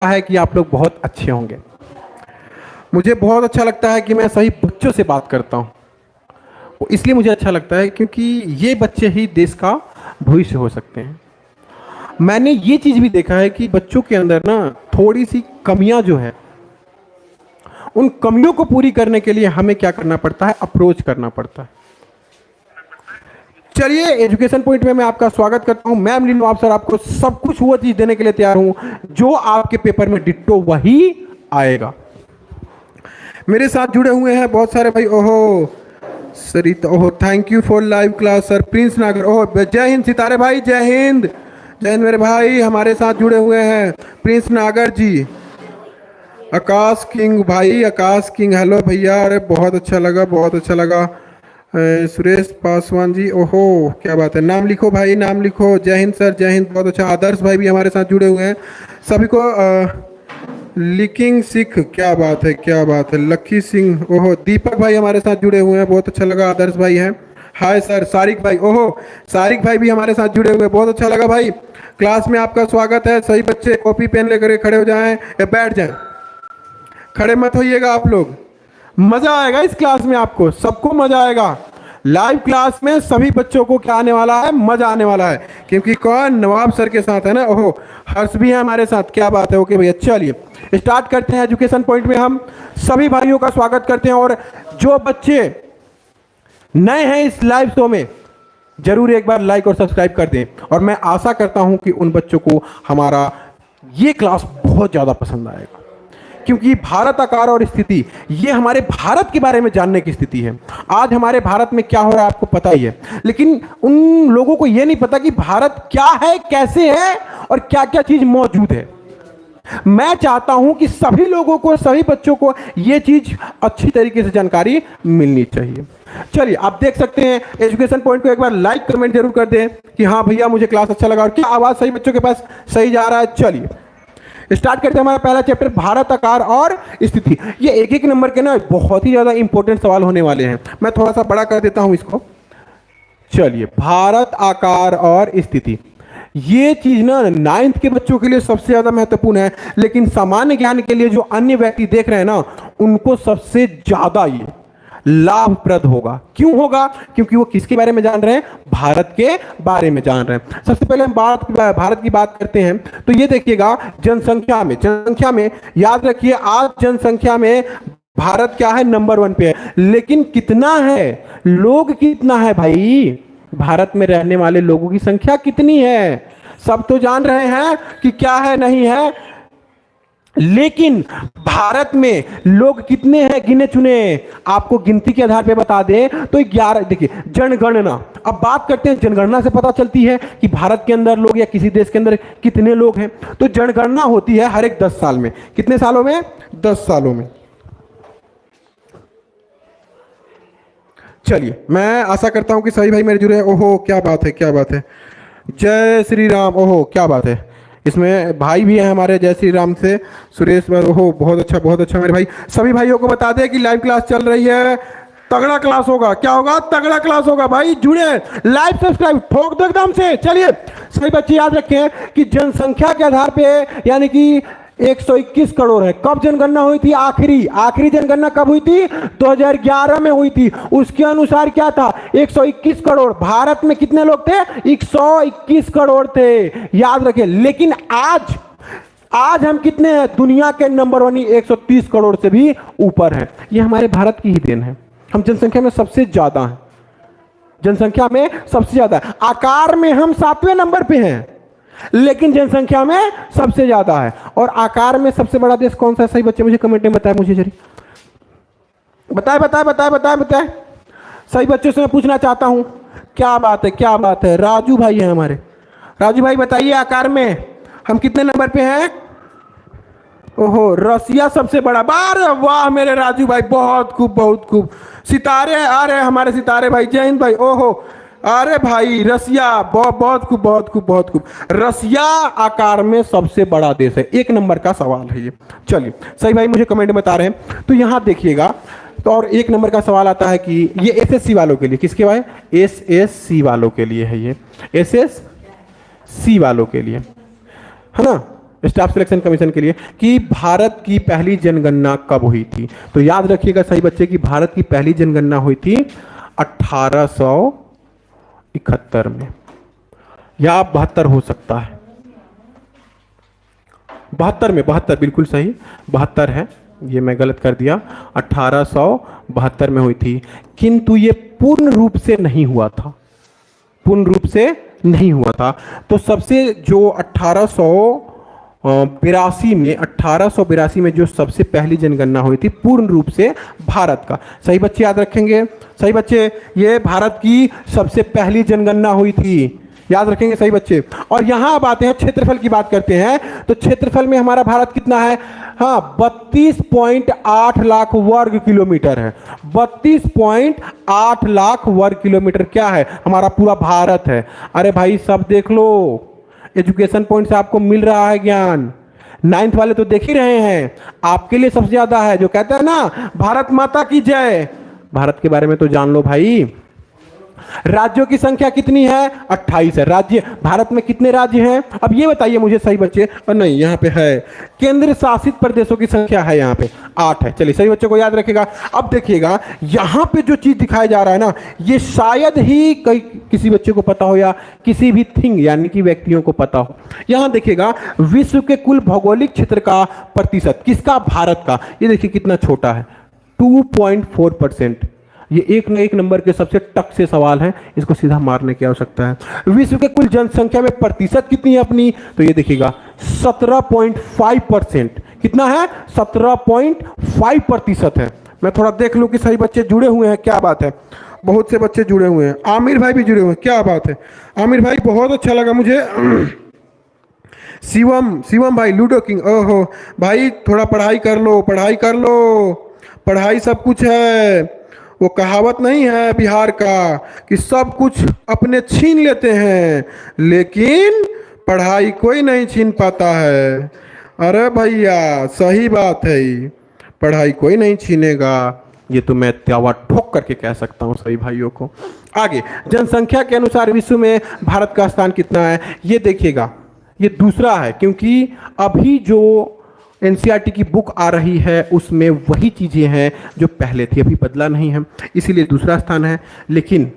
है कि आप लोग बहुत अच्छे होंगे। मुझे बहुत अच्छा लगता है कि मैं सही बच्चों से बात करता हूँ। वो इसलिए मुझे अच्छा लगता है क्योंकि ये बच्चे ही देश का भविष्य हो सकते हैं। मैंने ये चीज़ भी देखा है कि बच्चों के अंदर ना थोड़ी सी कमियां जो है, उन कमियों को पूरी करने के लिए हमें क्या करना पड़ता है, अप्रोच करना पड़ता है। चलिए, एजुकेशन पॉइंट में मैं आपका स्वागत करता हूं। मैम लीनो आप सर, आपको सब कुछ वो चीज देने के लिए तैयार हूं जो आपके पेपर में डिट्टो वही आएगा। मेरे साथ जुड़े हुए हैं बहुत सारे भाई। ओहो सरिता, ओहो thank you for live class sir. Prince नागर, ओहो जय हिंद सितारे भाई, जय हिंद जय हिंद मेरे भाई। हमारे साथ जुड़े हुए हैं प्रिंस नागर जी। आकाश किंग भाई, आकाश किंग हेलो भैया। अरे बहुत अच्छा लगा, बहुत अच्छा लगा। सुरेश पासवान जी, ओहो क्या बात है। नाम लिखो भाई, नाम लिखो। जय हिंद सर, जय हिंद, बहुत अच्छा। आदर्श भाई भी हमारे साथ जुड़े हुए हैं। सभी को लिकिंग सिख, क्या बात है, क्या बात है। लक्की सिंह, ओहो दीपक भाई हमारे साथ जुड़े हुए हैं, बहुत अच्छा लगा। आदर्श भाई हैं, हाय सर। सारिक भाई, ओहो सारिक भाई भी हमारे साथ जुड़े हुए हैं, बहुत अच्छा लगा भाई। क्लास में आपका स्वागत है। सही बच्चे कॉपी पेन लेकर खड़े हो जाएं या बैठ जाएं, खड़े मत होइएगा आप लोग। मजा आएगा इस क्लास में, आपको सबको मजा आएगा। लाइव क्लास में सभी बच्चों को क्या आने वाला है, मजा आने वाला है। क्योंकि कौन, नवाब सर के साथ है ना। ओहो हर्ष भी है हमारे साथ, क्या बात है। ओके भैया, चलिए स्टार्ट करते हैं। एजुकेशन पॉइंट में हम सभी भाइयों का स्वागत करते हैं। और जो बच्चे नए हैं इस लाइव शो में, जरूर एक बार लाइक और सब्सक्राइब कर दें। और मैं आशा करता हूं कि उन बच्चों को हमारा ये क्लास बहुत ज्यादा पसंद आएगा। क्योंकि भारत आकार और स्थिति, ये हमारे भारत के बारे में जानने की स्थिति है। आज हमारे भारत में क्या हो रहा है आपको पता ही है, लेकिन उन लोगों को यह नहीं पता कि भारत क्या है, कैसे है और क्या क्या चीज मौजूद है। मैं चाहता हूं कि सभी लोगों को, सभी बच्चों को यह चीज अच्छी तरीके से जानकारी मिलनी चाहिए। चलिए आप देख सकते हैं एजुकेशन पॉइंट को एक बार लाइक कमेंट जरूर कर दें कि हाँ भैया मुझे क्लास अच्छा लगा और क्या आवाज सही बच्चों के पास सही जा रहा है। चलिए स्टार्ट करते हैं हमारा पहला चैप्टर, भारत आकार और स्थिति। ये एक एक नंबर के ना बहुत ही ज्यादा इंपॉर्टेंट सवाल होने वाले हैं। मैं थोड़ा सा बड़ा कर देता हूं इसको। चलिए, भारत आकार और स्थिति, ये चीज ना 9th के बच्चों के लिए सबसे ज्यादा महत्वपूर्ण है, लेकिन सामान्य ज्ञान के लिए जो अन्य व्यक्ति देख रहे हैं ना, उनको सबसे ज्यादा ये लाभप्रद होगा। क्यों होगा? क्योंकि वो किसके बारे में जान रहे हैं, भारत के बारे में जान रहे हैं। सबसे पहले हम भारत की बात करते हैं तो ये देखिएगा, जनसंख्या में याद रखिए, आज जनसंख्या में भारत क्या है, नंबर 1 पे है। लेकिन कितना है, लोग कितना है भाई, भारत में रहने वाले लोगों की संख्या कितनी है, सब तो जान रहे हैं कि क्या है, नहीं है। लेकिन भारत में लोग कितने हैं गिने चुने, आपको गिनती के आधार पे बता दें तो 11। देखिए जनगणना, अब बात करते हैं, जनगणना से पता चलती है कि भारत के अंदर लोग या किसी देश के अंदर कितने लोग हैं। तो जनगणना होती है हर एक 10 साल में। कितने सालों में? 10 सालों में। चलिए, मैं आशा करता हूं कि सही भाई मेरे जुड़े हैं। ओहो क्या बात है, क्या बात है। जय श्री राम, ओहो क्या बात है। इसमें भाई भी हैं हमारे, जय श्री राम से सुरेश। ओहो बहुत अच्छा, बहुत अच्छा मेरे भाई। सभी भाइयों को बता दें कि लाइव क्लास चल रही है, तगड़ा क्लास होगा। क्या होगा? तगड़ा क्लास होगा भाई, जुड़े लाइव सब्सक्राइब ठोक दो एकदम से। चलिए सभी बच्चे याद रखें कि जनसंख्या के आधार पे यानी कि 121 करोड़ है। कब जनगणना हुई थी? आखिरी जनगणना कब हुई थी? 2011 में हुई थी। उसके अनुसार क्या था? 121 करोड़। भारत में कितने लोग थे? 121 करोड़ थे, याद रखें। लेकिन आज हम कितने हैं? दुनिया के नंबर 1 130 करोड़ से भी ऊपर हैं। ये हमारे भारत की ही देन है। हम जनसंख्या में सबसे ज्यादा हैं, जनसंख्या में सबसे ज्यादा। आकार में हम 7वें नंबर पे हैं, लेकिन जनसंख्या में सबसे ज्यादा है। और आकार में सबसे बड़ा देश कौन सा है? सही बच्चे मुझे कमेंट में बताएं, मुझे जरी बताएं। सही बच्चों से मैं पूछना चाहता हूं। क्या बात है, क्या बात है। राजू भाई है हमारे, राजू भाई बताइए आकार में हम कितने नंबर पे हैं? ओहो रसिया सबसे बड़ा। बार वाह मेरे राजू भाई, बहुत खूब, बहुत खूब। सितारे आ रहे हैं हमारे सितारे भाई, जय हिंद भाई। ओहो अरे भाई रसिया, बहुत खूब, बहुत खूब, बहुत खूब। रसिया आकार में सबसे बड़ा देश है। 1 नंबर का सवाल है ये। चलिए सही भाई मुझे कमेंट में बता रहे हैं। तो यहां देखिएगा, तो और 1 नंबर का सवाल आता है कि ये एसएससी वालों के लिए, किसके भाई? एसएससी वालों के लिए है ये, एसएससी वालों के लिए है ना। स्टाफ सिलेक्शन कमीशन के लिए कि भारत की पहली जनगणना कब हुई थी। तो याद रखिएगा सही बच्चे कि भारत की पहली जनगणना हुई थी 1871 में, या 72 हो सकता है, 72 में, 72 बिल्कुल सही, 72 है, ये मैं गलत कर दिया, 1872 में हुई थी। किंतु ये पूर्ण रूप से नहीं हुआ था, पूर्ण रूप से नहीं हुआ था। तो सबसे जो 1882 में जो सबसे पहली जनगणना हुई थी पूर्ण रूप से भारत का, सही बच्चे याद रखेंगे, सही बच्चे, ये भारत की सबसे पहली जनगणना हुई थी, याद रखेंगे सही बच्चे। और यहां अब आते हैं क्षेत्रफल की बात करते हैं, तो क्षेत्रफल में हमारा भारत कितना है, हाँ 32.8 लाख वर्ग किलोमीटर है, 32.8 लाख वर्ग किलोमीटर क्या है, हमारा पूरा भारत है। अरे भाई सब देख लो, एजुकेशन पॉइंट से आपको मिल रहा है ज्ञान, 9th वाले तो देख ही रहे हैं, आपके लिए सबसे ज्यादा है, जो कहते हैं ना भारत माता की जय, भारत के बारे में तो जान लो भाई। राज्यों की संख्या कितनी है, 28 है राज्य। भारत में कितने राज्य हैं, अब ये बताइए मुझे सही बच्चे, और नहीं यहाँ पे है, केंद्र शासित प्रदेशों की संख्या है यहाँ पे 8 है। चलिए सही बच्चों को याद रखेगा। अब देखिएगा यहाँ पे जो चीज दिखाया जा रहा है ना, ये शायद ही किसी बच्चे को पता हो या किसी भी थिंग यानी कि व्यक्तियों को पता हो। यहाँ देखिएगा विश्व के कुल भौगोलिक क्षेत्र का प्रतिशत किसका, भारत का, ये देखिए कितना छोटा है, 2.4%। ये एक न एक नंबर के सबसे टक से सवाल है, इसको सीधा मारने की आवश्यकता है। विश्व के कुल जनसंख्या में प्रतिशत कितनी है अपनी, तो ये देखिएगा 17.5%। कितना है, 17.5% है। मैं थोड़ा देख लूं कि सही बच्चे जुड़े हुए हैं, क्या बात है, बहुत से बच्चे जुड़े हुए हैं, आमिर भाई भी जुड़े हुए हैं, क्या बात है आमिर भाई, बहुत अच्छा लगा मुझे। शिवम भाई लूडो किंग, ओहो भाई थोड़ा पढ़ाई कर लो, पढ़ाई कर लो, पढ़ाई सब कुछ है। वो कहावत नहीं है बिहार का कि सब कुछ अपने छीन लेते हैं लेकिन पढ़ाई कोई नहीं छीन पाता है। अरे भैया सही बात है, पढ़ाई कोई नहीं छीनेगा, ये तो मैं त्यावा ठोक करके कह सकता हूँ सही भाइयों को। आगे जनसंख्या के अनुसार विश्व में भारत का स्थान कितना है, ये देखिएगा, ये दूसरा है, क्योंकि अभी जो एनसीईआरटी की बुक आ रही है उसमें वही चीज़ें हैं जो पहले थी, अभी बदला नहीं है, इसीलिए दूसरा स्थान है, लेकिन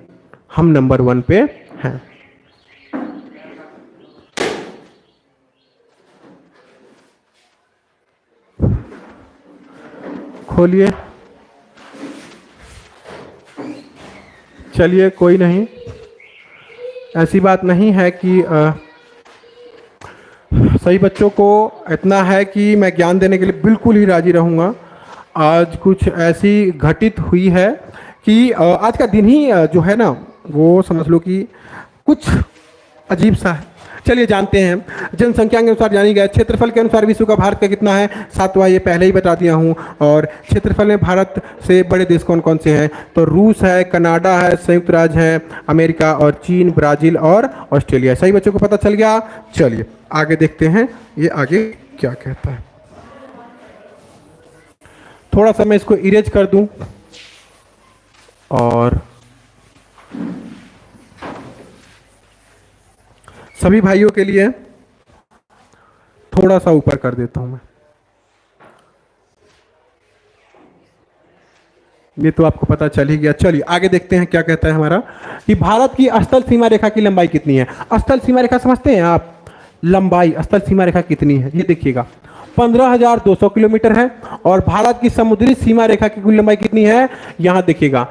हम नंबर 1 पे हैं। खोलिए, चलिए कोई नहीं, ऐसी बात नहीं है कि सही बच्चों को इतना है कि मैं ज्ञान देने के लिए बिल्कुल ही राजी रहूँगा। आज कुछ ऐसी घटित हुई है कि आज का दिन ही जो है ना वो समझ लो कि कुछ अजीब सा है। चलिए जानते हैं, जनसंख्या के अनुसार जानी गया, क्षेत्रफल के अनुसार विश्व का भारत का कितना है, 7वां, ये पहले ही बता दिया हूँ। और क्षेत्रफल में भारत से बड़े देश कौन कौन से हैं, तो रूस है, कनाडा है, संयुक्त राज्य है, अमेरिका और चीन, ब्राजील और ऑस्ट्रेलिया। सही बच्चों को पता चल गया। चलिए आगे देखते हैं ये आगे क्या कहता है। थोड़ा सा मैं इसको इरेज कर दूं और सभी भाइयों के लिए थोड़ा सा ऊपर कर देता हूं मैं, ये तो आपको पता चल ही गया। चलिए आगे देखते हैं क्या कहता है हमारा, कि भारत की स्थल सीमा रेखा की लंबाई कितनी है। स्थल सीमा रेखा समझते हैं आप, लंबाई स्थल सीमा रेखा कितनी है, ये देखिएगा 15,200 किलोमीटर है। और भारत की समुद्री सीमा रेखा की कुल लंबाई कितनी है, यहां देखिएगा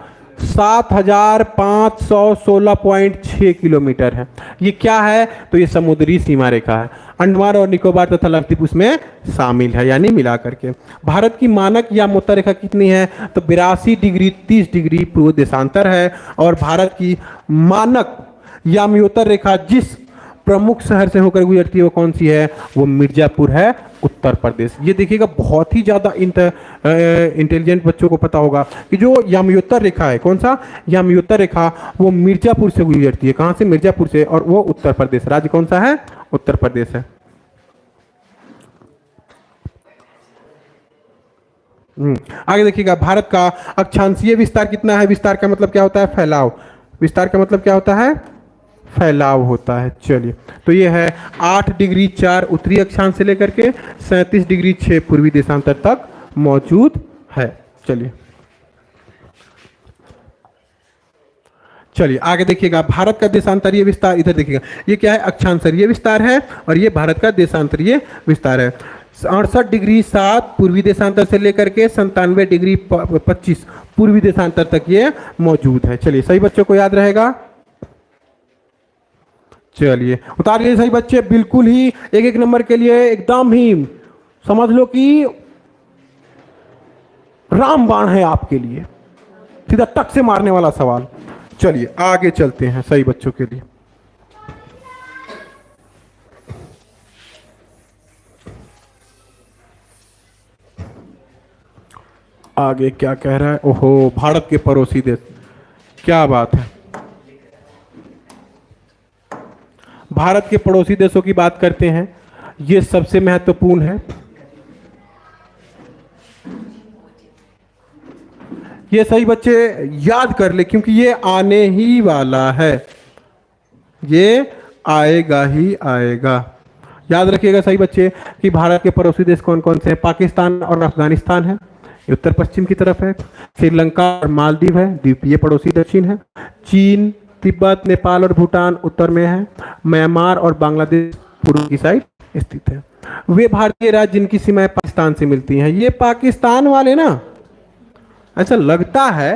7,516.6 किलोमीटर है। ये क्या है, तो ये समुद्री सीमा रेखा है। अंडमान और निकोबार तथा लक्षद्वीप उसमें शामिल है, यानी मिला करके। भारत की मानक यामोत्तर रेखा कितनी है, तो 82 डिग्री 30 डिग्री पूर्व देशांतर है। और भारत की मानक यामोत्तर रेखा जिस प्रमुख शहर से होकर गुजरती है वो कौन सी है, वो मिर्जापुर है, उत्तर प्रदेश। ये देखिएगा बहुत ही ज़्यादा इंटेलिजेंट बच्चों को पता होगा कि जो यामयोत्तर रेखा है, कौन सा यामयोत्तर रेखा, वो मिर्जापुर से गुजरती है। कहाँ से, मिर्जापुर से, और वो उत्तर प्रदेश। राज्य कौन सा है, उत्तर प्रदेश है। आगे देखिएगा, भारत का अक्षांशीय विस्तार कितना है। विस्तार का मतलब क्या होता है, फैलाव। विस्तार का मतलब क्या होता है, फैलाव होता है। चलिए, तो ये है 8 डिग्री 4 उत्तरी अक्षांश से लेकर के 37 डिग्री 6 पूर्वी देशांतर तक मौजूद है। चलिए चलिए आगे देखिएगा, भारत का देशांतरीय विस्तार, इधर देखिएगा ये क्या है, अक्षांतरीय विस्तार है और ये भारत का देशांतरीय विस्तार है। 68 डिग्री 7 पूर्वी देशांतर से लेकर के 97 डिग्री 25 पूर्वी देशांतर तक ये मौजूद है। चलिए, सही बच्चों को याद रहेगा। चलिए उतार लिए सही बच्चे, बिल्कुल ही एक एक नंबर के लिए एकदम ही समझ लो कि रामबाण है आपके लिए, सीधा टक से मारने वाला सवाल। चलिए आगे चलते हैं सही बच्चों के लिए। आगे क्या कह रहा है, ओहो भारत के पड़ोसी देश, क्या बात है। भारत के पड़ोसी देशों की बात करते हैं, ये सबसे महत्वपूर्ण है। ये सही बच्चे याद कर ले क्योंकि ये आने ही वाला है, ये आएगा ही आएगा। याद रखिएगा सही बच्चे कि भारत के पड़ोसी देश कौन कौन से हैं। पाकिस्तान और अफगानिस्तान है, ये उत्तर पश्चिम की तरफ है। श्रीलंका और मालदीव है, द्वीपीय पड़ोसी दक्षिण है। चीन, तिब्बत, नेपाल और भूटान उत्तर में है। म्यांमार और बांग्लादेश पूर्व की साइड स्थित है। वे भारतीय राज्य जिनकी सीमाएं पाकिस्तान से मिलती हैं। ये पाकिस्तान वाले ना, ऐसा लगता है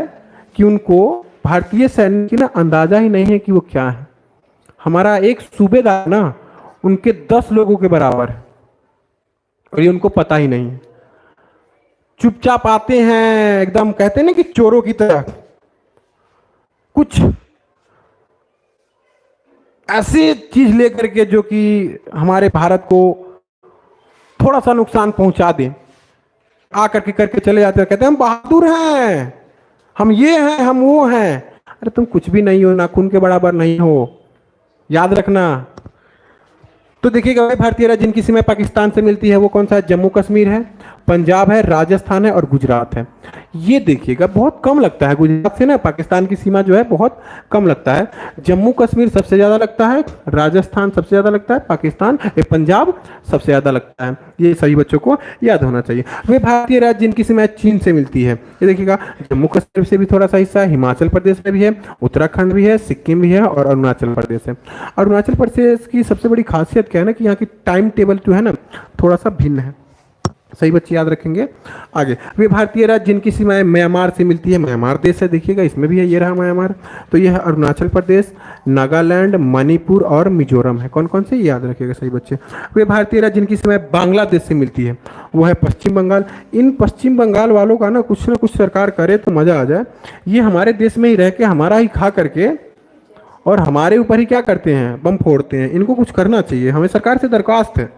कि उनको भारतीय सैन्य की ना अंदाजा ही नहीं है कि वो क्या है। हमारा एक सूबेदार ना उनके 10 लोगों के बराबर है और ये उनको पता ही नहीं है। चुपचाप आते हैं, एकदम कहते हैं ना कि चोरों की तरह, कुछ ऐसी चीज लेकर के जो कि हमारे भारत को थोड़ा सा नुकसान पहुंचा दे, आकर के करके चले जाते हैं। कहते हैं हम बहादुर हैं, हम ये हैं, हम वो हैं। अरे तुम कुछ भी नहीं हो, नाखून के बराबर नहीं हो, याद रखना। तो देखिएगा भारतीय राज्य जिनकी सीमा पाकिस्तान से मिलती है वो कौन सा है, जम्मू कश्मीर है, पंजाब है, राजस्थान है और गुजरात है। ये देखिएगा बहुत कम लगता है, गुजरात से ना पाकिस्तान की सीमा जो है बहुत कम लगता है। जम्मू कश्मीर सबसे ज्यादा लगता है, राजस्थान सबसे ज्यादा लगता है, पाकिस्तान पंजाब सबसे ज्यादा लगता है। ये सभी बच्चों को याद होना चाहिए। वे भारतीय राज्य जिनकी सीमा चीन से मिलती है, ये देखिएगा जम्मू कश्मीर से भी थोड़ा सा हिस्सा है, हिमाचल प्रदेश में भी है, उत्तराखंड भी है, सिक्किम भी है और अरुणाचल प्रदेश है। अरुणाचल प्रदेश की सबसे बड़ी खासियत क्या है ना कि यहाँ की टाइम टेबल जो है ना थोड़ा सा भिन्न है। सही बच्चे याद रखेंगे। आगे, वे भारतीय राज्य जिनकी सीमाएं म्यांमार से मिलती है, म्यांमार देश है, देखिएगा इसमें भी है, ये रहा म्यांमार। तो ये है अरुणाचल प्रदेश, नागालैंड, मणिपुर और मिजोरम है। कौन कौन से याद रखिएगा सही बच्चे। वे भारतीय राज्य जिनकी सीमाएं बांग्लादेश से मिलती है वो है पश्चिम बंगाल। इन पश्चिम बंगाल वालों का ना कुछ सरकार करे तो मजा आ जाए। ये हमारे देश में ही रह के हमारा ही खा करके और हमारे ऊपर ही क्या करते हैं, बम फोड़ते हैं। इनको कुछ करना चाहिए, हमें सरकार से दरख्वास्त है।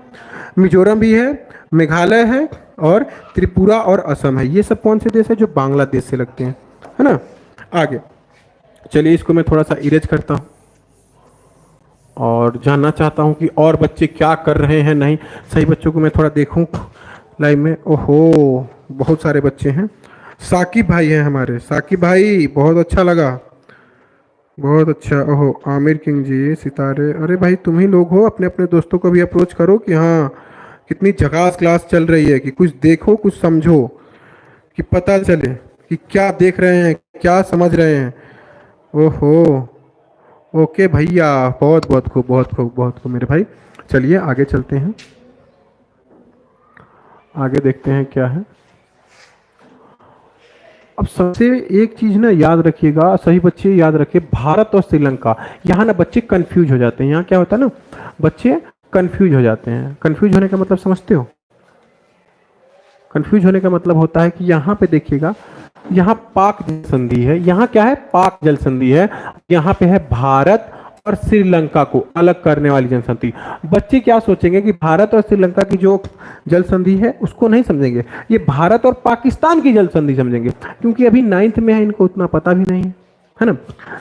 मिजोरम भी है, मेघालय है और त्रिपुरा और असम है। ये सब कौन से देश है, जो बांग्लादेश से लगते हैं, है ना। आगे चलिए, इसको मैं थोड़ा सा इरेज करता हूँ और जानना चाहता हूँ कि और बच्चे क्या कर रहे हैं। नहीं, सही बच्चों को मैं थोड़ा देखूँ लाइव में। ओहो बहुत सारे बच्चे हैं। साकिब भाई हैं हमारे, साकिब भाई बहुत अच्छा लगा, बहुत अच्छा। ओहो आमिर किंग जी, सितारे, अरे भाई तुम ही लोग हो। अपने अपने दोस्तों को भी अप्रोच करो कि हाँ कितनी झकास क्लास चल रही है, कि कुछ देखो कुछ समझो, कि पता चले कि क्या देख रहे हैं, क्या समझ रहे हैं। ओहो ओके भैया, बहुत बहुत खूब, बहुत खूब, बहुत खूब मेरे भाई। चलिए आगे चलते हैं, आगे देखते हैं क्या है। अब सबसे एक चीज ना याद रखिएगा, सही बच्चे याद रखिए, भारत और श्रीलंका, यहाँ ना बच्चे कंफ्यूज हो जाते हैं। यहाँ क्या होता है ना, बच्चे कंफ्यूज हो जाते हैं। कंफ्यूज होने का मतलब समझते हो? कंफ्यूज होने का मतलब होता है कि यहाँ पे देखिएगा, यहाँ पाक जल संधि है, यहाँ क्या है, पाक जल संधि है, यहाँ पे है भारत और श्रीलंका को अलग करने वाली जल संधि। बच्चे क्या सोचेंगे कि भारत और श्रीलंका की जो जल संधि है उसको नहीं समझेंगे, ये भारत और पाकिस्तान की जल संधि समझेंगे, क्योंकि अभी 9th में है, इनको उतना पता भी नहीं है। है ना।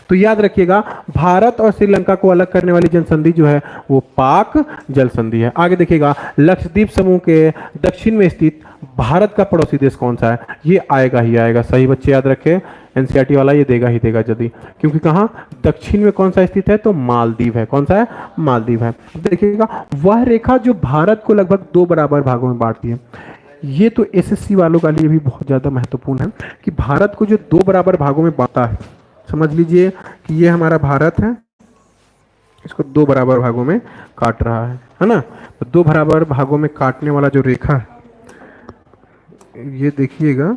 तो याद रखिएगा भारत और श्रीलंका को अलग करने वाली जनसंधि जो है वो पाक जल संधि है। आगे देखिएगा लक्षद्वीप समूह के दक्षिण में स्थित भारत का पड़ोसी देश कौन सा है, ये आएगा ही आएगा। सही बच्चे याद रखें, एनसीईआरटी वाला ये देगा ही देगा यदि, क्योंकि कहाँ दक्षिण में कौन सा स्थित है, तो मालदीव है। कौन सा है, मालदीव है। देखिएगा वह रेखा जो भारत को लगभग 2 बराबर भागों में बांटती है। ये तो एसएससी वालों के लिए भी बहुत ज्यादा महत्वपूर्ण है कि भारत को जो 2 बराबर भागों में बांटा है, समझ लीजिए कि ये हमारा भारत है, इसको 2 बराबर भागों में काट रहा है ना। तो 2 बराबर भागों में काटने वाला जो रेखा है, ये देखिएगा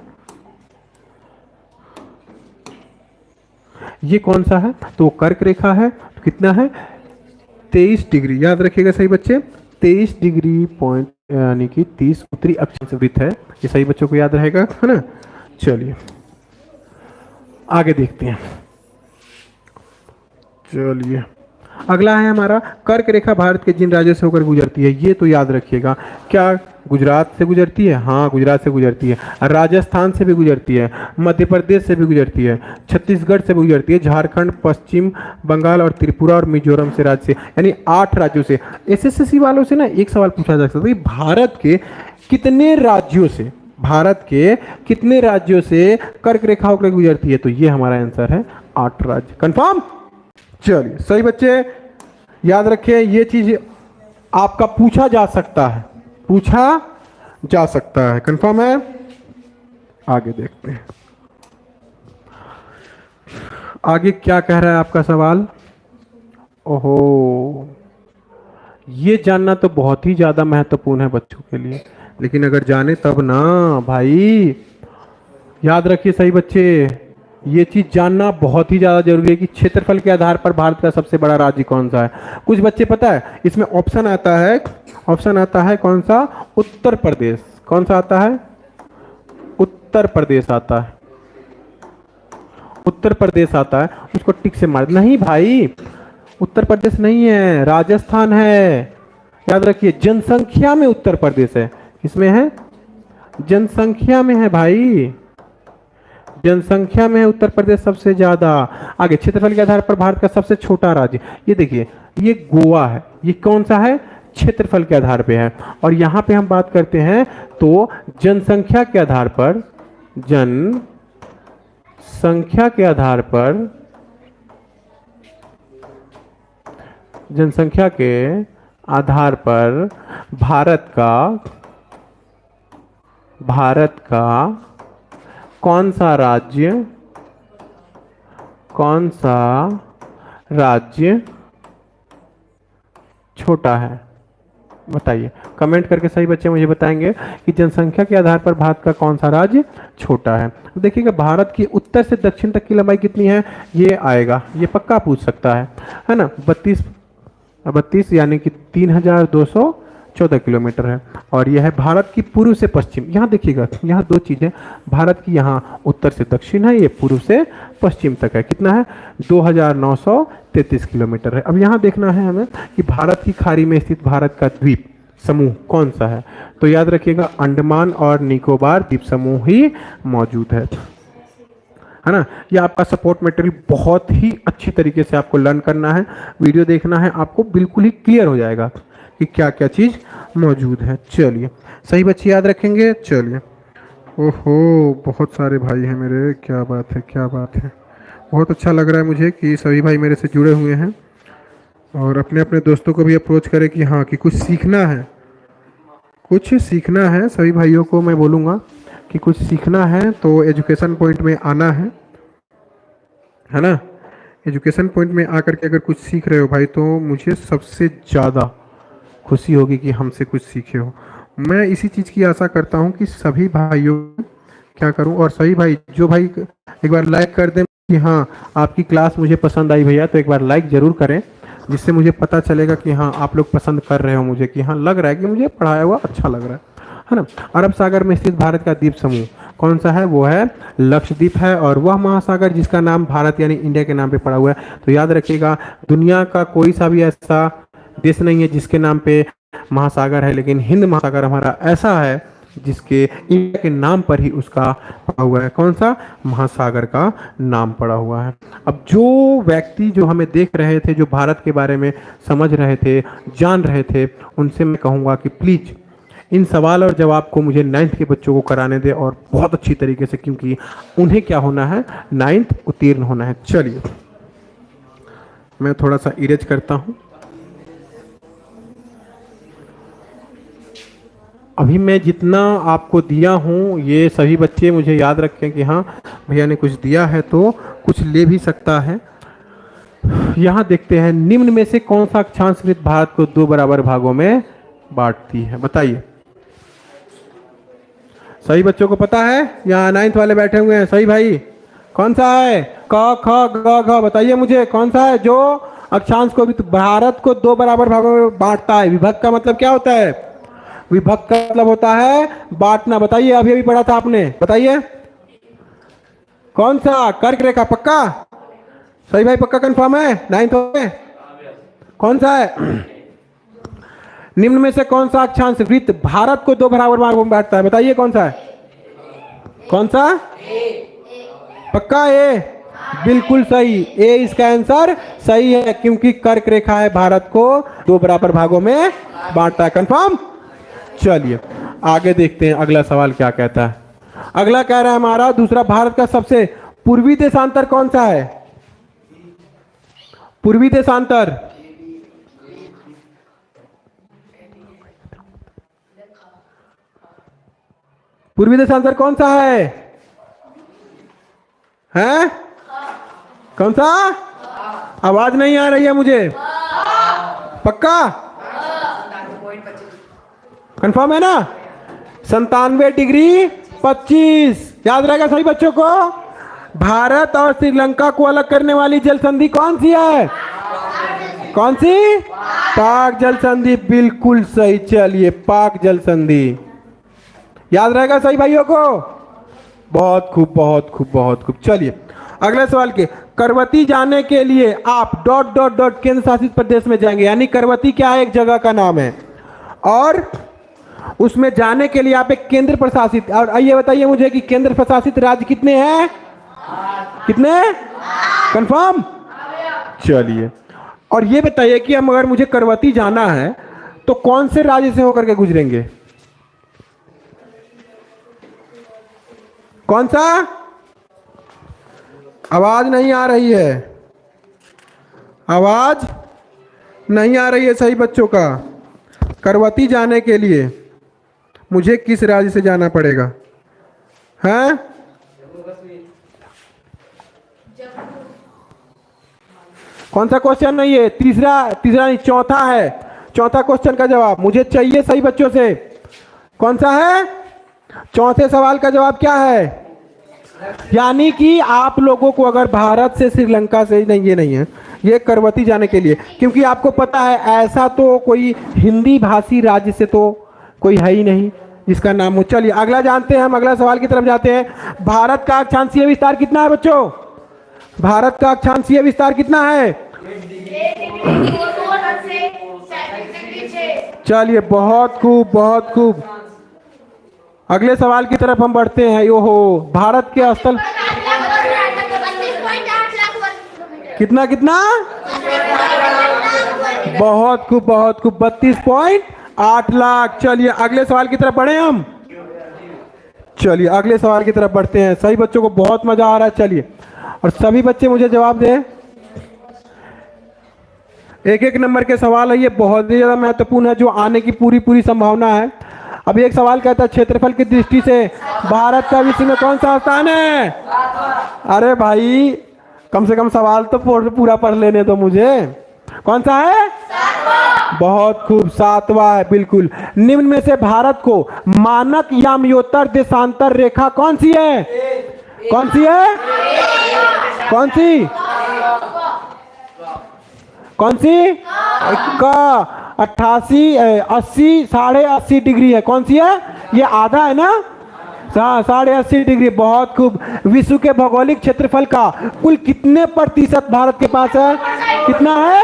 ये कौन सा है, तो कर्क रेखा है। तो कितना है, 23 डिग्री। याद रखिएगा सही बच्चे, 23 डिग्री पॉइंट यानी कि 30 उत्तरी अक्षांश वृत्त है। ये सही बच्चों को याद रहेगा, है ना। चलिए आगे देखते हैं। चलिए अगला है हमारा कर्क रेखा भारत के जिन राज्यों से होकर गुजरती है, ये तो याद रखिएगा। क्या गुजरात से गुजरती है, हाँ गुजरात से गुजरती है, राजस्थान से भी गुजरती है, मध्य प्रदेश से भी गुजरती है, छत्तीसगढ़ से भी गुजरती है, झारखंड, पश्चिम बंगाल और त्रिपुरा और मिजोरम से राज्य से, यानी 8 राज्यों से। एसएससी वालों से ना एक सवाल पूछा जा सकता है, भारत के कितने राज्यों से, भारत के कितने राज्यों से कर्क रेखा होकर गुजरती है, तो ये हमारा आंसर है 8 राज्य। कंफर्म। चलिए सही बच्चे याद रखिए, ये चीज आपका पूछा जा सकता है, पूछा जा सकता है। कंफर्म है। आगे देखते हैं आगे क्या कह रहा है आपका सवाल। ओहो, ये जानना तो बहुत ही ज्यादा महत्वपूर्ण है बच्चों के लिए, लेकिन अगर जाने तब ना भाई। याद रखिए सही बच्चे, ये चीज जानना बहुत ही ज्यादा जरूरी है कि क्षेत्रफल के आधार पर भारत का सबसे बड़ा राज्य कौन सा है। कुछ बच्चे पता है इसमें ऑप्शन आता है कौन सा, उत्तर प्रदेश। कौन सा आता है, उत्तर प्रदेश आता है, उत्तर प्रदेश आता है। उसको टिक से मार, नहीं भाई उत्तर प्रदेश नहीं है, राजस्थान है। याद रखिए जनसंख्या में उत्तर प्रदेश है, किसमें है, जनसंख्या में है भाई, जनसंख्या में है उत्तर प्रदेश सबसे ज्यादा। आगे क्षेत्रफल के आधार पर भारत का सबसे छोटा राज्य, ये देखिए ये गोवा है। ये कौन सा है, क्षेत्रफल के आधार पे है। और यहां पे हम बात करते हैं तो जनसंख्या के आधार पर, जनसंख्या के आधार पर, जनसंख्या के आधार पर भारत का कौन सा राज्य छोटा है, बताइए। कमेंट करके सही बच्चे मुझे बताएंगे कि जनसंख्या के आधार पर भारत का कौन सा राज्य छोटा है। देखिएगा भारत की उत्तर से दक्षिण तक की लंबाई कितनी है, ये आएगा, ये पक्का पूछ सकता है ना। 32 यानी कि 3214 किलोमीटर है। और यह है भारत की पूर्व से पश्चिम। यहाँ देखिएगा, यहाँ 2 चीजें, भारत की यहाँ उत्तर से दक्षिण है, ये पूर्व से पश्चिम तक है। कितना है, 2933 किलोमीटर है। अब यहाँ देखना है हमें कि भारत की खाड़ी में स्थित भारत का द्वीप समूह कौन सा है, तो याद रखिएगा अंडमान और निकोबार द्वीप समूह ही मौजूद है ना। ये आपका सपोर्ट मटेरियल बहुत ही अच्छी तरीके से आपको लर्न करना है, वीडियो देखना है, आपको बिल्कुल ही क्लियर हो जाएगा कि क्या क्या चीज़ मौजूद है। चलिए सही बच्चे याद रखेंगे। चलिए, ओहो बहुत सारे भाई हैं मेरे, क्या बात है, क्या बात है। बहुत अच्छा लग रहा है मुझे कि सभी भाई मेरे से जुड़े हुए हैं और अपने अपने दोस्तों को भी अप्रोच करें कि हाँ कि कुछ सीखना है, कुछ सीखना है। सभी भाइयों को मैं बोलूँगा कि कुछ सीखना है तो एजुकेशन पॉइंट में आना है ना। एजुकेशन पॉइंट में आकर के अगर कुछ सीख रहे हो भाई, तो मुझे सबसे ज़्यादा खुशी होगी कि हमसे कुछ सीखे हो। मैं इसी चीज़ की आशा करता हूं कि सभी भाइयों क्या करूं, और सभी भाई जो भाई एक बार लाइक कर दें कि हाँ आपकी क्लास मुझे पसंद आई भैया, तो एक बार लाइक ज़रूर करें, जिससे मुझे पता चलेगा कि हाँ आप लोग पसंद कर रहे हो मुझे, कि हाँ लग रहा है कि मुझे पढ़ाया हुआ अच्छा लग रहा है ना। अरब सागर में स्थित भारत का द्वीप समूह कौन सा है, वो है लक्षद्वीप है। और वह महासागर जिसका नाम भारत यानी इंडिया के नाम पे पड़ा हुआ है। तो याद रखिएगा दुनिया का कोई सा भी ऐसा देश नहीं है जिसके नाम पे महासागर है, लेकिन हिंद महासागर हमारा ऐसा है जिसके इंडिया के नाम पर ही उसका पड़ा हुआ है। कौन सा? महासागर का नाम पड़ा हुआ है। अब जो व्यक्ति जो हमें देख रहे थे, जो भारत के बारे में समझ रहे थे, जान रहे थे, उनसे मैं कहूँगा कि प्लीज़ इन सवाल और जवाब को मुझे 9th के बच्चों को कराने दें, और बहुत अच्छी तरीके से, क्योंकि उन्हें क्या होना है? 9th उत्तीर्ण होना है। चलिए मैं थोड़ा सा इरेज करता हूँ। अभी मैं जितना आपको दिया हूँ, ये सभी बच्चे मुझे याद रखें कि हाँ भैया ने कुछ दिया है तो कुछ ले भी सकता है। यहाँ देखते हैं, निम्न में से कौन सा अक्षांश वृत्त भारत को 2 बराबर भागों में बांटती है? बताइए। सही बच्चों को पता है? यहाँ 9th वाले बैठे हुए हैं, सही भाई? कौन सा है? क ख ग घ, बताइए मुझे कौन सा है जो अक्षांश को भी भारत को 2 बराबर भागों में बांटता है? विभक्त का मतलब क्या होता है? विभक्त का मतलब होता है बांटना। बताइए, अभी अभी पढ़ा था आपने, बताइए कौन सा? कर्क रेखा। पक्का? सही भाई, पक्का कंफर्म है? 9th में कौन सा है? निम्न में से कौन सा अक्षांश वृत्त भारत को 2 बराबर भागों में बांटता है? बताइए कौन सा है? कौन सा? पक्का ए? बिल्कुल सही, ए इसका आंसर सही है, क्योंकि कर्क रेखा है भारत को 2 बराबर भागों में बांटता है। कंफर्म? चलिए आगे देखते हैं अगला सवाल क्या कहता है। अगला कह रहा है हमारा दूसरा, भारत का सबसे पूर्वी देशांतर कौन सा है? पूर्वी देशांतर। पूर्वी देशांतर कौन सा है? हैं? कौन सा? आवाज नहीं आ रही है मुझे। पक्का? कंफर्म है ना? 97 डिग्री 25। याद रहेगा सभी बच्चों को? भारत और श्रीलंका को अलग करने वाली जल संधि कौन सी है? कौन सी? पाक जल संधि। बिल्कुल सही। चलिए, पाक जल संधि याद रहेगा सही भाइयों को? बहुत खूब, बहुत खूब, बहुत खूब। चलिए अगले सवाल के, करवती जाने के लिए आप ... केंद्र शासित प्रदेश में जाएंगे। यानी करवती क्या है? एक जगह का नाम है, और उसमें जाने के लिए आप एक केंद्र प्रशासित, और आइए बताइए मुझे कि केंद्र प्रशासित राज्य कितने हैं? कितने? कंफर्म? चलिए, और ये बताइए कि हम अगर मुझे करवती जाना है तो कौन से राज्य से होकर के गुजरेंगे? कौन सा? आवाज नहीं आ रही है, आवाज नहीं आ रही है सही बच्चों का। करवती जाने के लिए मुझे किस राज्य से जाना पड़ेगा? हैं? कौन सा क्वेश्चन नहीं है? तीसरा नहीं, चौथा है। चौथा क्वेश्चन का जवाब मुझे चाहिए सही बच्चों से। कौन सा है? चौथे सवाल का जवाब क्या है? यानी कि आप लोगों को अगर भारत से श्रीलंका से, नहीं ये नहीं है, ये करवती जाने के लिए, क्योंकि आपको पता है ऐसा तो कोई हिंदी भाषी राज्य से तो कोई है ही नहीं जिसका नाम हो। चलिए अगला जानते हैं, हम अगला सवाल की तरफ जाते हैं। भारत का अक्षांशीय विस्तार कितना है बच्चों? भारत का अक्षांशीय विस्तार कितना है? चलिए बहुत खूब, बहुत खूब। अगले सवाल की तरफ हम बढ़ते हैं। ओहो, भारत के स्थल कितना कितना? बहुत खूब, बहुत खूब, 32.8 लाख। चलिए अगले सवाल की तरफ बढ़े हम। चलिए अगले सवाल की तरफ बढ़ते हैं। सही बच्चों को बहुत मजा आ रहा है। चलिए, और सभी बच्चे मुझे जवाब दें। एक एक नंबर के सवाल है, ये बहुत ही ज्यादा महत्वपूर्ण है, जो आने की पूरी संभावना है। अब एक सवाल कहता है, क्षेत्रफल की दृष्टि से भारत का विश्व में कौन सा स्थान है? अरे भाई कम से कम सवाल तो पूरा पढ़ लेने दो मुझे। कौन सा है? बहुत खूब, 7वां है बिल्कुल। निम्न में से भारत को मानक याम्योत्तर देशांतर रेखा कौन सी है? कौन सी है? कौन सी? कौन सी? का 88, 80, 80.5 डिग्री है। कौन सी है? ये आधा है ना? 80.5 डिग्री। बहुत खूब। विश्व के भौगोलिक क्षेत्रफल का कुल कितने प्रतिशत भारत के पास है? कितना है?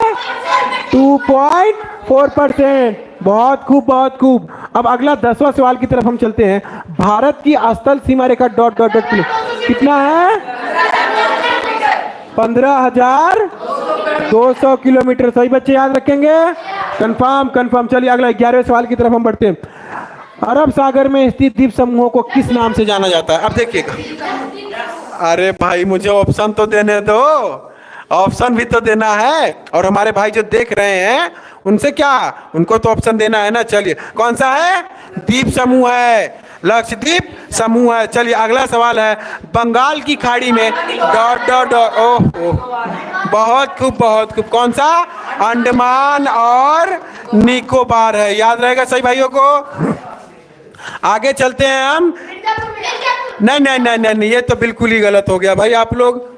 2.4%। बहुत खूब, बहुत खूब। अब अगला 10वां सवाल की तरफ हम चलते हैं। भारत की स्थल सीमा रेखा डॉट डॉट डॉट कितना है? 15,200 किलोमीटर। सही बच्चे याद रखेंगे? Confirm, confirm. चलिए अगला 11वें सवाल की तरफ हम बढ़ते हैं। अरब सागर में स्थित द्वीप समूहों को किस नाम से जाना जाता है? अब देखिएगा, अरे भाई मुझे ऑप्शन तो देने दो, ऑप्शन भी तो देना है। और हमारे भाई जो देख रहे हैं उनसे क्या, उनको तो ऑप्शन देना है ना। चलिए कौन सा है? द्वीप समूह है, लक्षद्वीप समूह है। चलिए अगला सवाल है, बंगाल की खाड़ी में डॉट डॉट डॉट। ओह बहुत खूब, बहुत खूब। कौन सा? अंडमान और निकोबार है। याद रहेगा सही भाइयों को? आगे चलते हैं हम। नहीं नहीं नहीं नहीं नहीं, ये तो बिल्कुल ही गलत हो गया भाई आप लोग,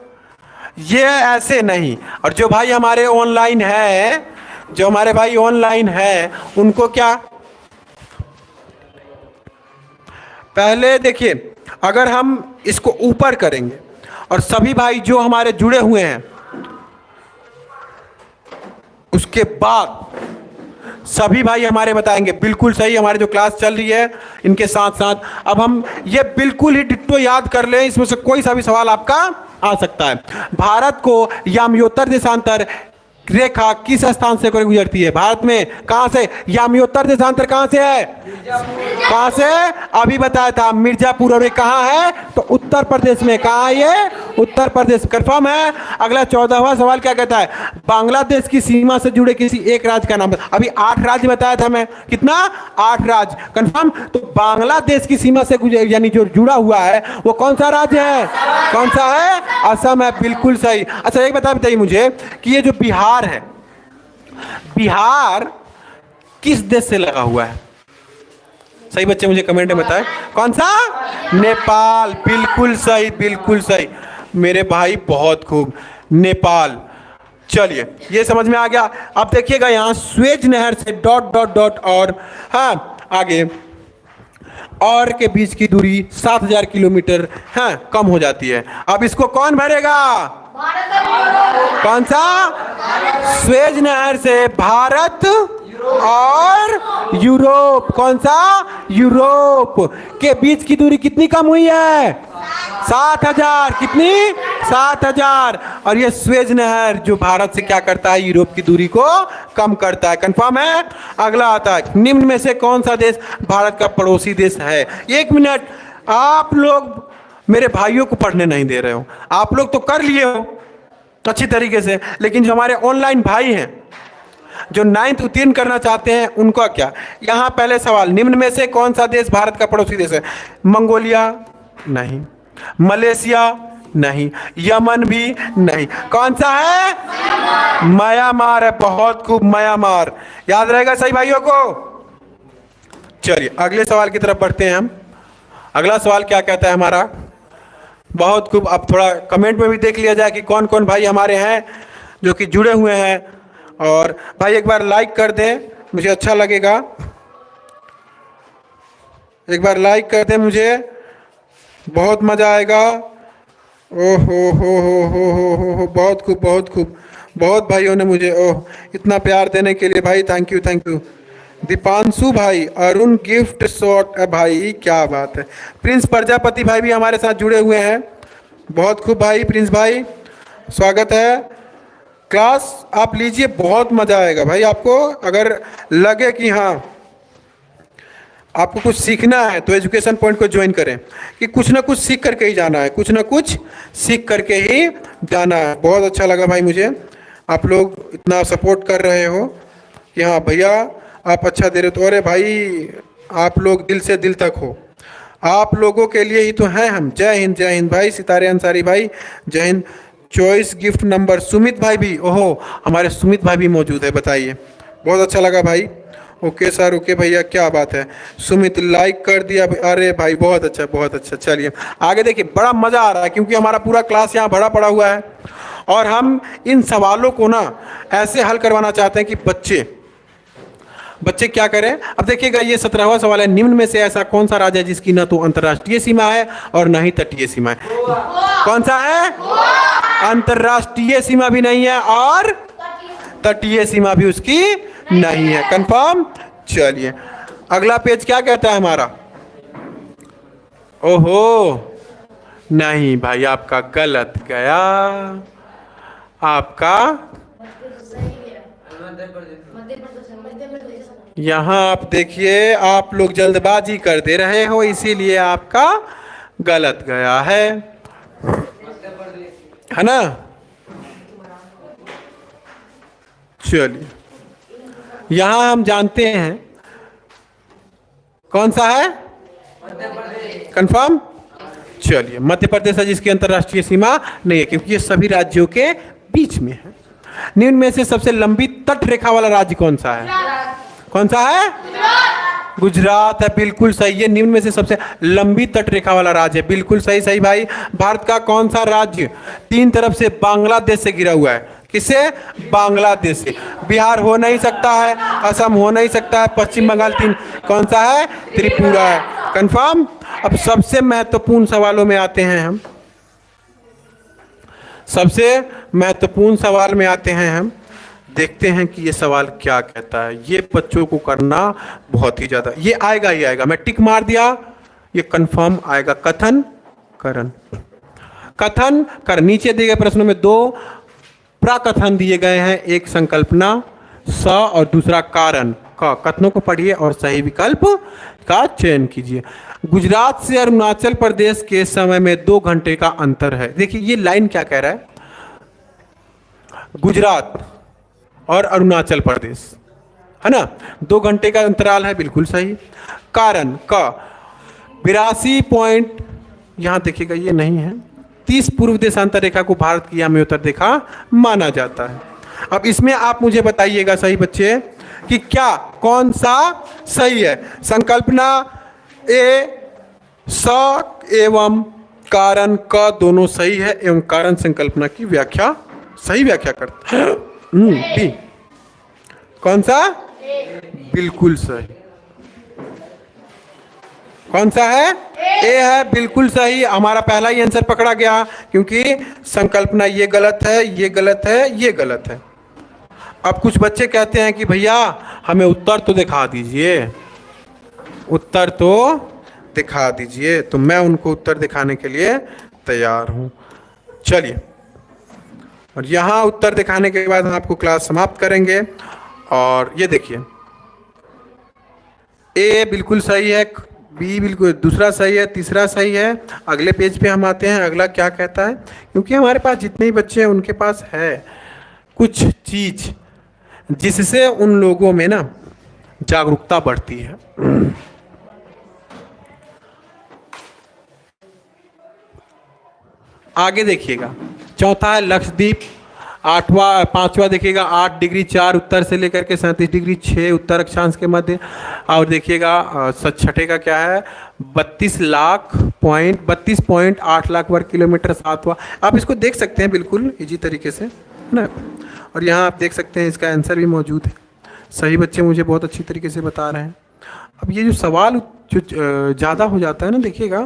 ये ऐसे नहीं। और जो भाई हमारे ऑनलाइन है, जो हमारे भाई ऑनलाइन है, उनको क्या, पहले देखिए, अगर हम इसको ऊपर करेंगे और सभी भाई जो हमारे जुड़े हुए हैं, उसके बाद सभी भाई हमारे बताएंगे। बिल्कुल सही, हमारी जो क्लास चल रही है इनके साथ साथ अब हम ये बिल्कुल ही डिट्टो याद कर लें, इसमें से कोई सा भी सवाल आपका आ सकता है। भारत को याम्योत्तर देशांतर रेखा किस स्थान से गुजरती है? भारत में कहां से याम्योत्तर देशांतर कहां से है? कहां से? अभी बताया था, मिर्जापुर। और ये कहां है? तो उत्तर प्रदेश में। कहां है ये? उत्तर प्रदेश। कंफर्म है? अगला 14वां सवाल क्या कहता है? बांग्लादेश की सीमा से जुड़े किसी एक राज्य का नाम। अभी 8 राज्य बताया था मैं, कितना? 8 राज्य। कंफर्म? तो बांग्लादेश की सीमा से यानी जो जुड़ा हुआ है वो कौन सा राज्य है? कौन सा है? असम है। बिल्कुल सही। अच्छा एक बताइए मुझे कि ये जो बिहार है, बिहार किस देश से लगा हुआ है? सही बच्चे मुझे कमेंट में बताएं। कौन सा? नेपाल। बिल्कुल सही, बिल्कुल सही मेरे भाई, बहुत खूब, नेपाल। चलिए ये समझ में आ गया। अब देखिएगा यहाँ स्वेज नहर से डॉट डॉट डॉट और, हाँ आगे, और के बीच की दूरी 7,000 किलोमीटर हाँ कम हो जाती है। अब इसको कौन भरेगा? कौन सा? स्वेज नहर से भारत और यूरोप। कौन सा? यूरोप के बीच की दूरी कितनी कम हुई है? 7,000। कितनी? 7,000। और ये स्वेज नहर जो भारत से क्या करता है? यूरोप की दूरी को कम करता है। कंफर्म है? अगला आता है, निम्न में से कौन सा देश भारत का पड़ोसी देश है? 1 मिनट, आप लोग मेरे भाइयों को पढ़ने नहीं दे रहे हो, आप लोग तो कर लिए हो अच्छी तरीके से, लेकिन जो हमारे ऑनलाइन भाई हैं जो 9th उत्तीर्ण करना चाहते हैं उनका क्या? यहां पहले सवाल, निम्न में से कौन सा देश भारत का पड़ोसी देश है? मंगोलिया नहीं, मलेशिया नहीं, यमन भी नहीं। कौन सा है? म्यांमार है। बहुत खूब, म्यांमार। याद रहेगा सही भाइयों को? चलिए अगले सवाल की तरफ बढ़ते हैं हम। अगला सवाल क्या कहता है हमारा? बहुत खूब। अब थोड़ा कमेंट में भी देख लिया जाए कि कौन कौन भाई हमारे हैं जो कि जुड़े हुए हैं। और भाई एक बार लाइक कर दें, मुझे अच्छा लगेगा। एक बार लाइक कर दें, मुझे बहुत मज़ा आएगा। ओह हो, बहुत खूब, बहुत खूब। बहुत भाइयों ने मुझे ओह इतना प्यार देने के लिए भाई, thank you, thank you. Deepanshu भाई, अरुण गिफ्ट शॉट भाई, क्या बात है। प्रिंस प्रजापति भाई भी हमारे साथ जुड़े हुए हैं। बहुत खूब भाई, प्रिंस भाई स्वागत है। क्लास आप लीजिए, बहुत मज़ा आएगा भाई आपको। अगर लगे कि हाँ आपको कुछ सीखना है तो एजुकेशन पॉइंट को ज्वाइन करें, कि कुछ ना कुछ सीख करके ही जाना है, कुछ ना कुछ सीख करके ही जाना है। बहुत अच्छा लगा भाई मुझे, आप लोग इतना सपोर्ट कर रहे हो कि हाँ भैया आप अच्छा दे रहे हो। तो अरे भाई आप लोग दिल से दिल तक हो, आप लोगों के लिए ही तो हैं हम। जय हिंद, जय हिंद भाई। सितारे अंसारी भाई जय Hind. Choice gift number, Sumit भाई भी, ओहो हमारे सुमित भाई भी मौजूद है, बताइए। बहुत अच्छा लगा भाई। ओके सर, ओके भैया, क्या बात है। सुमित लाइक कर दिया, अरे भाई बहुत अच्छा, बहुत अच्छा। चलिए आगे देखिए, बड़ा मज़ा आ रहा है क्योंकि हमारा पूरा क्लास यहाँ भरा पड़ा हुआ है और हम इन सवालों को ना ऐसे हल करवाना चाहते हैं कि बच्चे क्या करें। अब देखिएगा ये 17वां सवाल है, निम्न में से ऐसा कौन सा राज्य है जिसकी न तो अंतर्राष्ट्रीय सीमा है और न ही तटीय सीमा है? कौन सा है? अंतर्राष्ट्रीय सीमा भी नहीं है और तटीय सीमा भी उसकी नहीं है। कंफर्म? चलिए अगला पेज क्या कहता है हमारा? ओहो नहीं भाई, आपका गलत गया। आपका यहाँ आप देखिए, आप लोग जल्दबाजी कर दे रहे हो, इसीलिए आपका गलत गया है ना? चलिए यहाँ हम जानते हैं कौन सा है, कंफर्म। चलिए मध्य प्रदेश है जिसकी अंतर्राष्ट्रीय सीमा नहीं है, क्योंकि ये सभी राज्यों के बीच में है। निम्न में से सबसे लंबी तट रेखा वाला राज्य कौन सा है? कौन सा है? गुजरात है, बिल्कुल सही है। निम्न में से सबसे लंबी तट रेखा वाला राज्य है, बिल्कुल सही। सही भाई। भारत का कौन सा राज्य तीन तरफ से बांग्लादेश से घिरा हुआ है? किससे? बांग्लादेश से। बिहार हो नहीं सकता है, असम हो नहीं सकता है, पश्चिम बंगाल तीन, कौन सा है? त्रिपुरा है। कंफर्म। अब सबसे महत्वपूर्ण सवालों में आते हैं हम, सबसे महत्वपूर्ण सवाल में आते हैं हम। देखते हैं कि ये सवाल क्या कहता है। ये बच्चों को करना बहुत ही ज्यादा, ये आएगा ही आएगा, मैं टिक मार दिया, ये कंफर्म आएगा। कथन करण, कथन कर। नीचे दिए गए प्रश्नों में दो प्रकथन दिए गए हैं, एक संकल्पना स और दूसरा कारण क। कथनों को पढ़िए और सही विकल्प का चयन कीजिए। गुजरात से अरुणाचल प्रदेश के समय में 2 घंटे का अंतर है। देखिए ये लाइन क्या कह रहा है, गुजरात और अरुणाचल प्रदेश है ना, 2 घंटे का अंतराल है, बिल्कुल सही। कारण का 82 पॉइंट, यहां देखिएगा ये नहीं है, 30 पूर्व देशांतर रेखा को भारत की याम्योत्तर रेखा माना जाता है। अब इसमें आप मुझे बताइएगा सही बच्चे कि क्या कौन सा सही है। संकल्पना ए स एवं कारण क दोनों सही है, एवं कारण संकल्पना की व्याख्या सही व्याख्या करता है। बी कौन सा? बिल्कुल सही। कौन सा है? ए है, बिल्कुल सही। हमारा पहला ही आंसर पकड़ा गया, क्योंकि संकल्पना ये गलत है, ये गलत है, ये गलत है। अब कुछ बच्चे कहते हैं कि भैया हमें उत्तर तो दिखा दीजिए, उत्तर तो दिखा दीजिए, तो मैं उनको उत्तर दिखाने के लिए तैयार हूं। चलिए, और यहाँ उत्तर दिखाने के बाद हम आपको क्लास समाप्त करेंगे। और ये देखिए, ए बिल्कुल सही है, बी बिल्कुल दूसरा सही है, तीसरा सही है। अगले पेज पे हम आते हैं, अगला क्या कहता है, क्योंकि हमारे पास जितने भी बच्चे हैं उनके पास है कुछ चीज जिससे उन लोगों में ना जागरूकता बढ़ती है। आगे देखिएगा, चौथा है लक्षद्वीप, पांचवा देखिएगा 8 डिग्री 4 उत्तर से लेकर के 37 डिग्री 6 उत्तर अक्षांश के मध्य। और देखिएगा छठे का क्या है, 32.8 लाख वर्ग किलोमीटर। सातवां आप इसको देख सकते हैं बिल्कुल इजी तरीके से, है ना। और यहाँ आप देख सकते हैं इसका आंसर भी मौजूद है। सही बच्चे मुझे बहुत अच्छी तरीके से बता रहे हैं। अब ये जो सवाल जो ज़्यादा हो जाता है ना, देखिएगा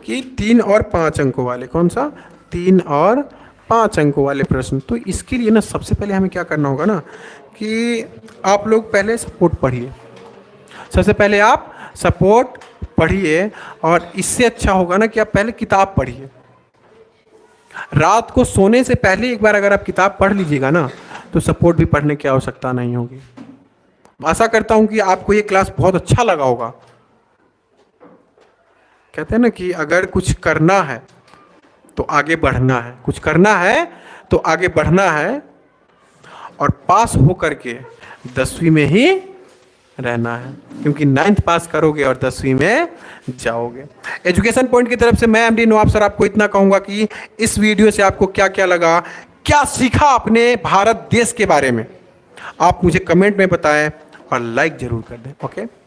कि 3 और 5 अंकों वाले, कौन सा, 3 और 5 अंकों वाले प्रश्न, तो इसके लिए ना सबसे पहले हमें क्या करना होगा ना कि आप लोग पहले सपोर्ट पढ़िए। सबसे पहले आप सपोर्ट पढ़िए, और इससे अच्छा होगा ना कि आप पहले किताब पढ़िए। रात को सोने से पहले एक बार अगर आप किताब पढ़ लीजिएगा ना, तो सपोर्ट भी पढ़ने की आवश्यकता नहीं होगी। आशा करता हूं कि आपको ये क्लास बहुत अच्छा लगा होगा। कहते हैं ना कि अगर कुछ करना है तो आगे बढ़ना है, कुछ करना है तो आगे बढ़ना है, और पास हो करके 10वीं में ही रहना है, क्योंकि 9th पास करोगे और 10वीं में जाओगे। एजुकेशन पॉइंट की तरफ से मैं एमडी नवाब सर आपको इतना कहूंगा कि इस वीडियो से आपको क्या क्या लगा, क्या सीखा अपने भारत देश के बारे में, आप मुझे कमेंट में बताएं और लाइक जरूर कर दें। ओके।